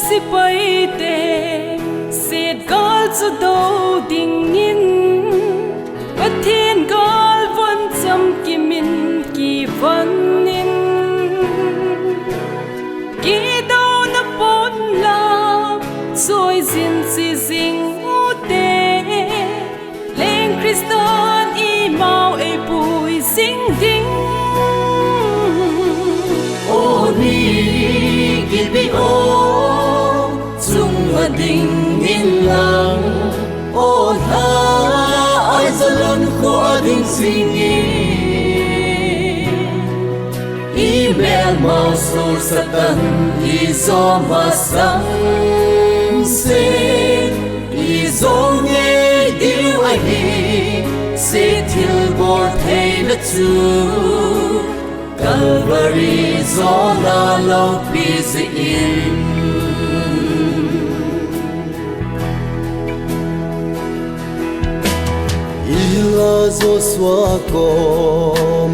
si pai te set gal zu do ding in pathian gal von cham ki min ki van in ki do na pon la soi zin si zing u te leng Kriston i mau e pui sing ding o ni gibi o chung a ding in lang o tha ai zalon kho a ding sing email mau sur satan i zo ma sang se i zo nghe yêu ai hi se thil bor thei na chu Calvary zona lo busy in ila zo swa ko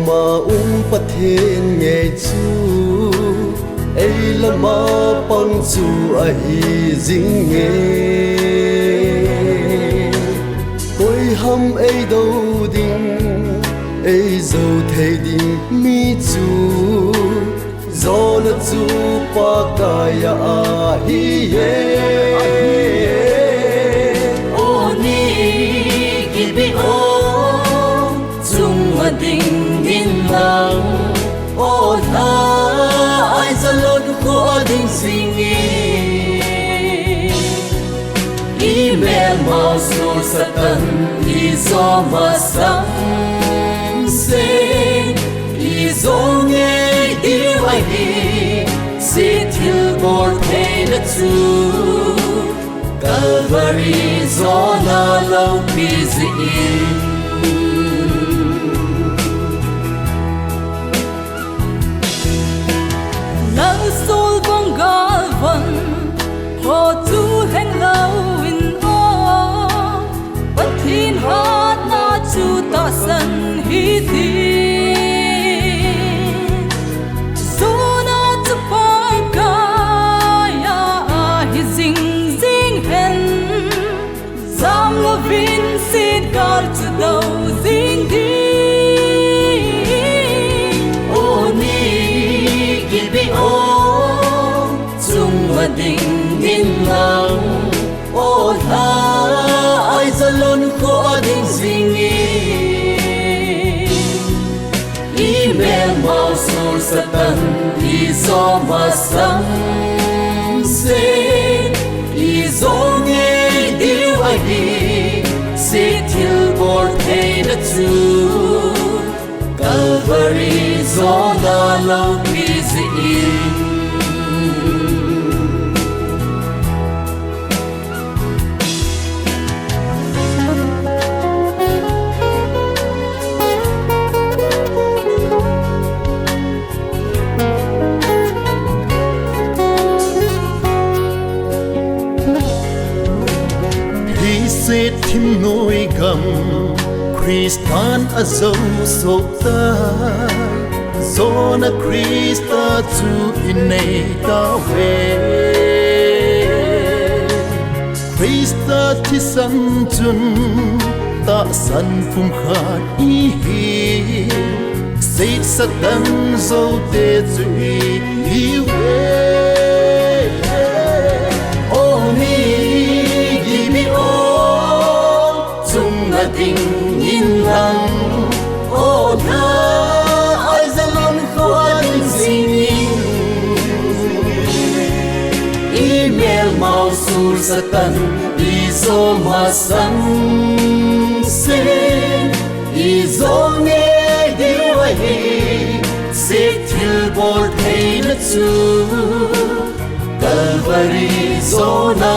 ma pathen nge chu ei la ma pang chu a hi jing nge koi ham ei do ding ei zo thei ding mi chu zo na chu pa ka ya a hi ye o ni gibi o chung a ding in lang o tha ai zalon kho a ding sing email mau sur satan i zo ma sang se i zo nghe yêu ai hi se thil bor thei na chu Calvary zona lo busy in nang sol bong gal van ho tu heng lau in o pathin hat na chu ta san hi thi zona tu pa ka ya hi zing zing hen zam lo vin sit gal tu do zing di ding in lang o tha ai zalon kho a ding sing email mau sur satan i zo ma sang se i zo nghe yêu ai hi se thil bor thei na chu Calvary zona lo busy in se thim noi gam Christan azo sota zona Christa tu inei ta ve Christa thi san chun ta san phum khat i hi se satan zo te zu i ve ding in lang o tha ai zalon kho a ding sing email mau sur satan i zo ma sang se i zo nghe điều ai hi se thil bor thei na chu Calvary zona